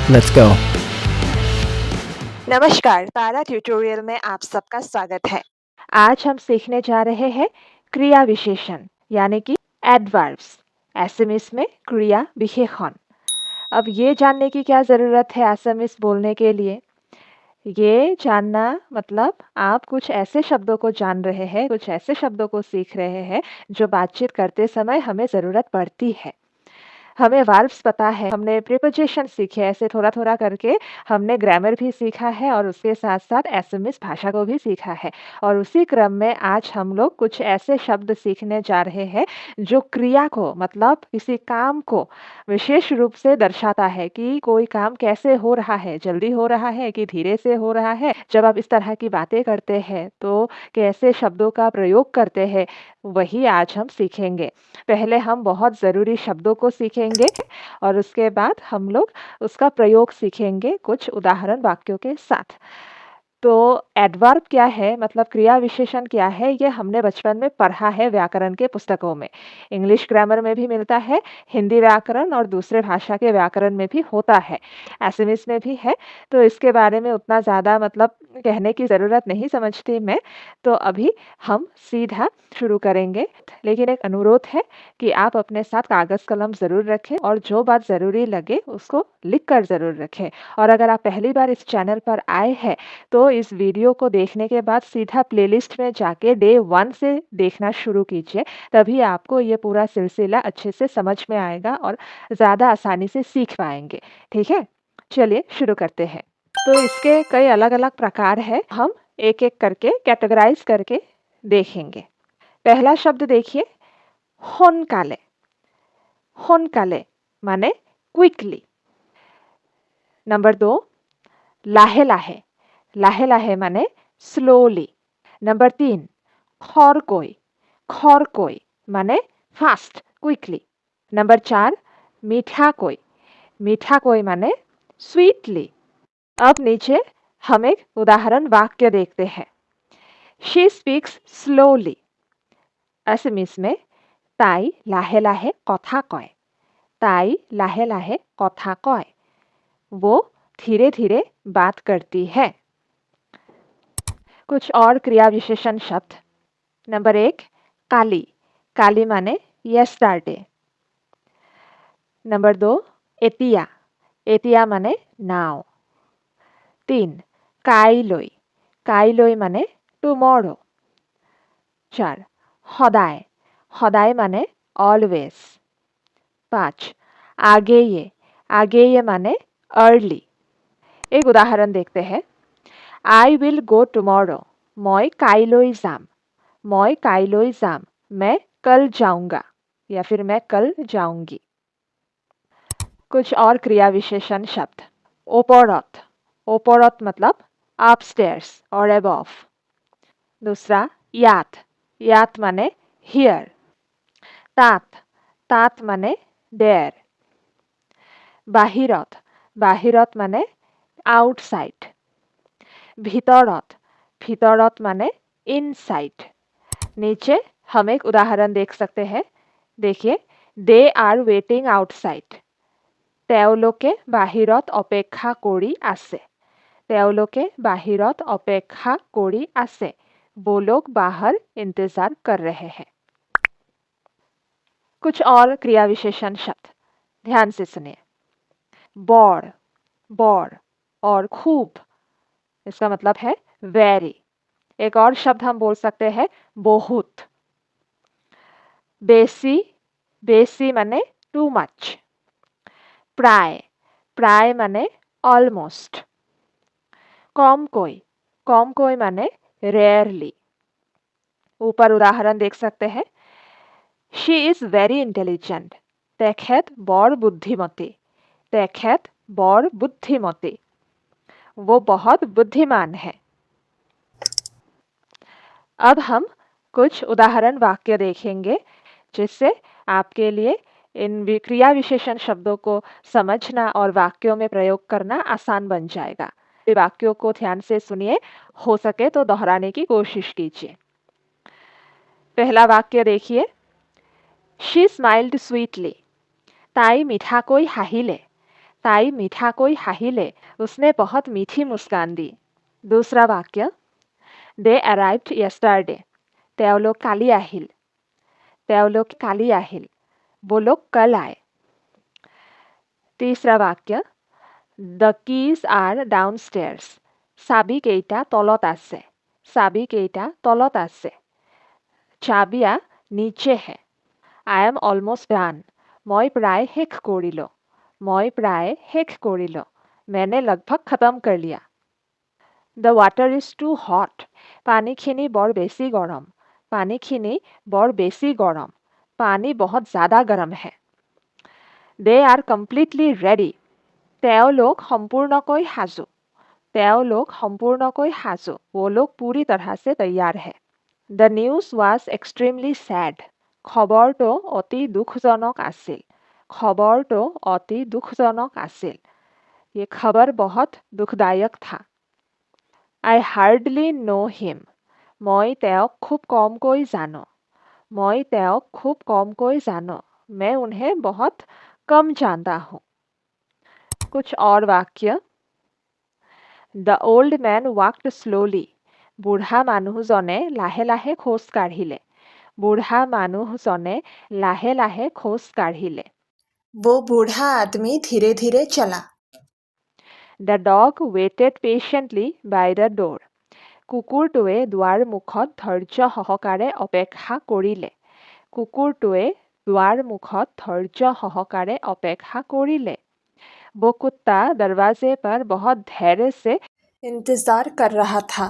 Let's go. नमस्कार, तारा tutorial में आप सबका स्वागत है। आज हम सीखने जा रहे हैं क्रिया विशेषण यानी कि एडवर्ब्स। एसएमएस में क्रिया विशेषण। अब ये जानने की क्या ज़रूरत है एसएमएस बोलने के लिए? ये जानना मतलब आप कुछ ऐसे शब्दों को जान रहे हैं, कुछ ऐसे शब्दों को सीख रहे हैं जो बातचीत करते समय हमें ज़रूरत पड़ती है। हमें वर्ब्स पता है, हमने प्रीपोजिशन सीखे, ऐसे थोड़ा-थोड़ा करके हमने ग्रामर भी सीखा है और उसके साथ-साथ एसएमएस भाषा को भी सीखा है। और उसी क्रम में आज हम लोग कुछ ऐसे शब्द सीखने जा रहे हैं, जो क्रिया को मतलब किसी काम को विशेष रूप से दर्शाता है कि कोई काम कैसे हो रहा है, जल्दी हो रहा है कि धीरे से हो रहा है। जब आप इस तरह की बातें करते हैं, तो कैसे शब्दों का प्रयोग करते हैं, वही आज हम सीखेंगे। पहले हम बहुत ज़रूरी शब्दों को सीखेंगे और उसके बाद हम लोग उसका प्रयोग सीखेंगे कुछ उदाहरण वाक्यों के साथ। तो एडवर्ब क्या है मतलब क्रिया विशेषण क्या है, ये हमने बचपन में पढ़ा है व्याकरण के पुस्तकों में। इंग्लिश ग्रामर में भी मिलता है, हिंदी व्याकरण और दूसरे भाषा के व्याकरण में भी होता है, एसएमएस में भी है। तो इसके बारे में उतना ज़्यादा मतलब कहने की ज़रूरत नहीं समझती मैं। तो अभी हम सीधा शुरू करेंगे, लेकिन एक अनुरोध है कि आप अपने साथ कागज़ कलम ज़रूर रखें और जो बात ज़रूरी लगे उसको लिख कर ज़रूर रखें। और अगर आप पहली बार इस चैनल पर आए हैं, तो इस वीडियो को देखने के बाद सीधा प्लेलिस्ट में जाके डे 1 से देखना शुरू कीजिए, तभी आपको ये पूरा सिलसिला अच्छे से समझ में आएगा और ज़्यादा आसानी से सीख पाएँगे, ठीक है? चलिए शुरू करते हैं। तो इसके कई अलग-अलग प्रकार हैं, हम एक-एक करके कैटेगराइज़ करके देखेंगे। पहला शब्द देखिए, "সোনকালে"। "সোনকালে" माने क्विकली। नंबर 2, "লাহে লাহে"। लाहे लाहे माने स्लोली। नंबर 3, खरकोई। खरकोई माने फास्ट क्विकली। नंबर 4, मीठा कोई। मीठा कोई माने स्वीटली। अब नीचे हम एक उदाहरण वाक्य देखते हैं। She speaks slowly. असमीस में ताई लाहे लाहे कथा कय। ताई लाहे लाहे कथा कय। वो धीरे धीरे बात करती है। कुछ और क्रिया विशेषण शब्द। नंबर 1, काली। काली माने येस्टरडे। नंबर 2, एतिया। एतिया माने नाउ। 3, काइलोई। काइलोई माने टुमोरो। 4, सदाय। सदाय माने ऑलवेज। 5, आगेये। आगेये माने अर्ली। एक उदाहरण देखते हैं। I will go tomorrow. मैं काइलोई जाम। मैं काइलोई जाम। मैं कल जाऊंगा या फिर मैं कल जाऊंगी। कुछ और क्रिया विशेषण शब्द। ओपरत। ओपरत मतलब अपस्टेयर्स और अबव। दूसरा, यात। यात माने हियर। तात। तात माने देयर। बाहिरत। बाहिरत माने आउटसाइड। ভিতৰত। ভিতৰত माने इनसाइड। नीचे हम एक उदाहरण देख सकते हैं। देखिए, दे आर वेटिंग आउटसाइड। তেওঁলোকে বাহিৰত অপেক্ষা কৰি আছে। তেওঁলোকে বাহিৰত অপেক্ষা কৰি আছে। वो लोग बाहर इंतजार कर रहे हैं। कुछ और क्रिया विशेषण शब्द ध्यान से सुनिए। बड़। बड़ और खूब, इसका मतलब है वेरी। एक और शब्द हम बोल सकते हैं, बहुत। बेसी। बेसी माने टू मच। प्राय। प्राय माने ऑलमोस्ट। कम कोई। कम कोई माने रेयरली। ऊपर उदाहरण देख सकते हैं। She is very intelligent. तेखेत बर बुद्धिमती। तेखेत बर बुद्धिमती। वो बहुत बुद्धिमान है। अब हम कुछ उदाहरण वाक्य देखेंगे, जिससे आपके लिए इन क्रिया विशेषण शब्दों को समझना और वाक्यों में प्रयोग करना आसान बन जाएगा। वाक्यों को ध्यान से सुनिए, हो सके तो दोहराने की कोशिश कीजिए। पहला वाक्य देखिए। She smiled sweetly. ताई मीठाকৈ হাঁহিলে। ताई मीठाকৈ हाहिले उसने बहुत मीठी मुस्कान दी। दूसरा वाक्य They arrived yesterday. তেওঁলোক কালি আহিল। তেওঁলোক কালি আহিল। वो लोग कल आए। तीसरा वाक्य The keys are downstairs. চাবি কেইটা তলত আছে। চাবি কেইটা তলত আছে। চাবিয়া नीचे है। I am almost done. মই প্ৰায় শেষ কৰিলো। মই প্ৰায় শেষ কৰিলো। मैंने लगभग खत्म कर लिया। The water is too hot. পানীখিনি বৰ বেছি গৰম। পানীখিনি বৰ বেছি গৰম। পানী बहुत ज़्यादा गरम है। They are completely ready. তেওঁলোক সম্পূৰ্ণকৈ সাজু। তেওঁলোক সম্পূৰ্ণকৈ সাজু। वो लोग पूरी तरह से तैयार है। The news was extremely sad. খবৰটো অতি দুখজনক আছিল। খবৰটো অতি দুখজনক আছিল। ये खबर बहुत दुखदायक था। I hardly know him. মই তেওঁক খুব কমকৈ জানো। मैं তেওঁক খুব কমকৈ জানো। मैं उन्हें बहुत कम जानता हूँ। कुछ और वाक्य The old man walked slowly. বুঢ়া মানুহজনে লাহে লাহে খোজ কাঢ়িলে। বুঢ়া মানুহজনে লাহে লাহে খোজ কাঢ়িলে। वो बूढ़ा आदमी धीरे धीरे चला। The dog waited patiently by the door. কুকুৰটোৱে দুৱাৰমুখত ধৈৰ্য সহকাৰে অপেক্ষা কৰিলে। কুকুৰটোৱে দুৱাৰমুখত ধৈৰ্য সহকাৰে অপেক্ষা কৰিলে। वो कुत्ता दरवाजे पर बहुत धैर्य से इंतजार कर रहा था।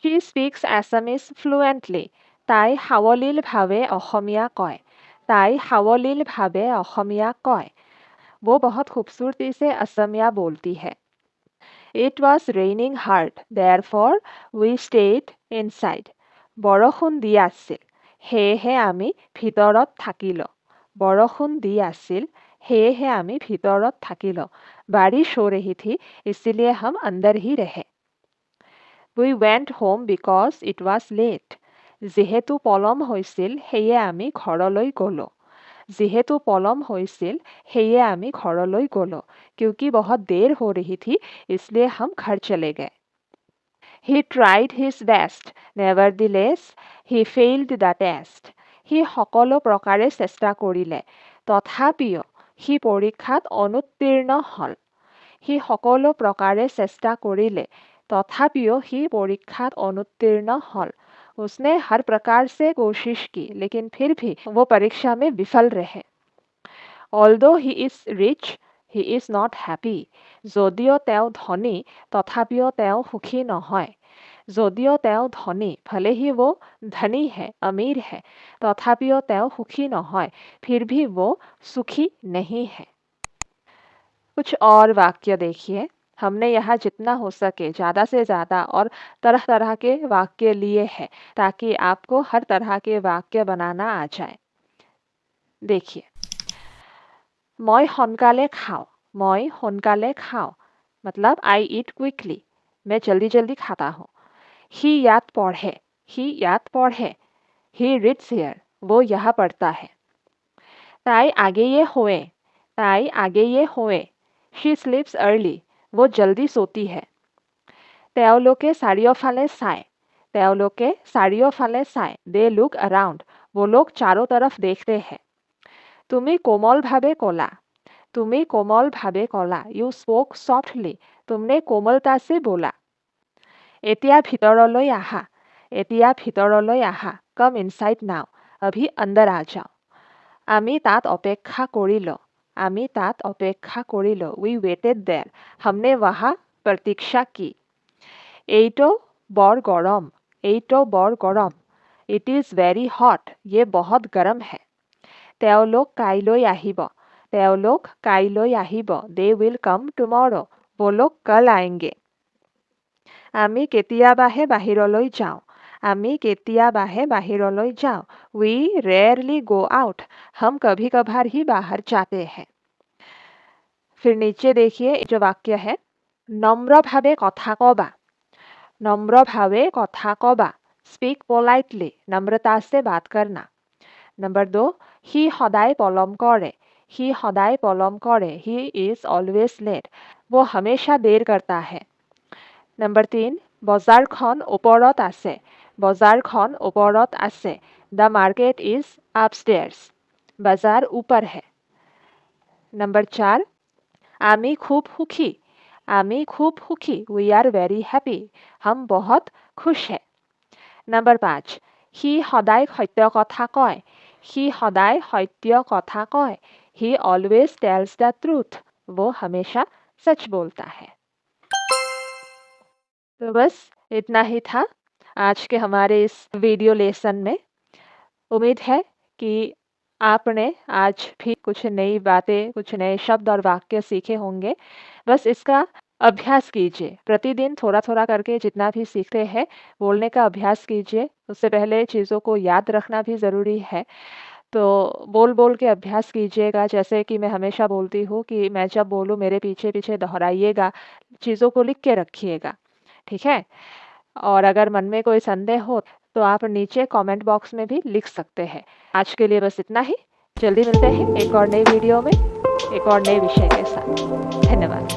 She speaks Assamese fluently. তাই সাৱলীলভাৱে অসমীয়া কয়। তাই সাৱলীলভাৱে অসমীয়া কয়। वो बहुत खूबसूरती से असमिया बोलती है। It was raining hard, therefore we stayed inside. বৰষুণ দি আছিল, সেয়েহে আমি ভিতৰত থাকিলো। বৰষুণ দি আছিল, সেয়েহে আমি ভিতৰত থাকিলো। बारिश हो रही थी, इसलिए हम अंदर ही रहे। We went home because it was late. যিহেতু পলম হৈছিল, সেয়ে আমি ঘৰলৈ গ'লো। যিহেতু পলম হৈছিল, সেয়ে আমি ঘৰলৈ গ'লো। क्योंकि बहुत देर हो रही थी, इसलिए हम घर चले गए। He tried his best. Nevertheless, he failed the test. সি সকলো প্ৰকাৰে চেষ্টা কৰিলে। তথাপিও সি পৰীক্ষাত অনুত্তীৰ্ণ হ'ল। সি সকলো প্ৰকাৰে চেষ্টা কৰিলে। তথাপিও সি পৰীক্ষাত অনুত্তীৰ্ণ হ'ল। उसने हर प्रकार से कोशिश की, लेकिन फिर भी वो परीक्षा में विफल रहे। Although he is rich, he is not happy. যদিও তেওঁ ধনী, তথাপিও তেওঁ সুখী নহয়। যদিও তেওঁ ধনী, भले ही वो धनी है, अमीर है, तथापिओ তেওঁ সুখী নহয়। फिर भी वो सुखी नहीं है। कुछ और वाक्य देखिए। हमने यहाँ जितना हो सके ज़्यादा से ज़्यादा और तरह तरह के वाक्य लिए हैं ताकि आपको हर तरह के वाक्य बनाना आ जाए। देखिए, मैं सोनकाले खाओ। मैं सोनकाले खाओ मतलब आई ईट क्विकली। मैं जल्दी जल्दी खाता हूँ। ही याद पढ़े। ही याद पढ़े। He reads here. वो यहाँ पढ़ता है। ताई आगे ये होए। ताई आगे ये होए। She स्लीप्स early. वो जल्दी सोती है। তেওঁলোকে চাৰিওফালে চায়। তেওঁলোকে চাৰিওফালে চায়। They look around. वो लोग चारों तरफ देखते हैं। তুমি কোমলভাৱে ক'লা। তুমি কোমলভাৱে ক'লা। You spoke softly. तुमने कोमलता से बोला। এতিয়া ভিতৰলৈ আহা। এতিয়া ভিতৰলৈ আহা। Come inside now. अभी अंदर आ जाओ। আমি তাত অপেক্ষা কৰিলো। আমি তাত অপেক্ষা কৰিলো। We waited there. हमने वहाँ प्रतीक्षा की। এইটো বৰ গৰম। এইটো বৰ গৰম। It is very hot. ये बहुत गरम है। তেওঁলোক কাইলৈ আহিব। তেওঁলোক কাইলৈ আহিব। They will come tomorrow. वो लोग कल आएंगे। আমি কেতিয়াবাহে বাহিৰলৈ যাওঁ। আমি কেতিয়াবাহে বাহিৰলৈ যাওঁ। We rarely go out. हम कभी कभार ही बाहर जाते हैं। फिर नीचे देखिए जो वाक्य है নম্ৰভাৱে কথা কবা। নম্ৰভাৱে কথা কবা। Speak politely. नम्रता से बात करना। नंबर 2 সি সদায় পলম কৰে। ही সদায় পলম কৰে, হি ইজ অলৱেজ লেট, वो हमेशा देर करता है। नंबर 3, বজাৰখন ওপৰত আছে, বজাৰখন ওপৰত আছে, the market is upstairs, बाजार ऊपर है। नंबर 4, আমি খুব সুখী, আমি খুব সুখী, we are very happy, हम बहुत खुश है। नंबर 5, সি সদায় সত্য কথা কয়, সি সদায় সত্য কথা কয়, he always tells the truth, वो हमेशा सच बोलता है। तो बस इतना ही था आज के हमारे इस वीडियो लेसन में। उम्मीद है कि आपने आज भी कुछ नई बातें, कुछ नए शब्द और वाक्य सीखे होंगे। बस इसका अभ्यास कीजिए, प्रतिदिन थोड़ा थोड़ा करके जितना भी सीखते हैं बोलने का अभ्यास कीजिए। उससे पहले चीज़ों को याद रखना भी ज़रूरी है, तो बोल बोल के अभ्यास कीजिएगा। जैसे कि मैं हमेशा बोलती हूँ कि मैं जब बोलूँ मेरे पीछे पीछे दोहराइएगा, चीज़ों को लिख के रखिएगा, ठीक है। और अगर मन में कोई संदेह हो तो आप नीचे कमेंट बॉक्स में भी लिख सकते हैं। आज के लिए बस इतना ही, जल्दी मिलते हैं एक और नई वीडियो में, एक और नए विषय के साथ। धन्यवाद।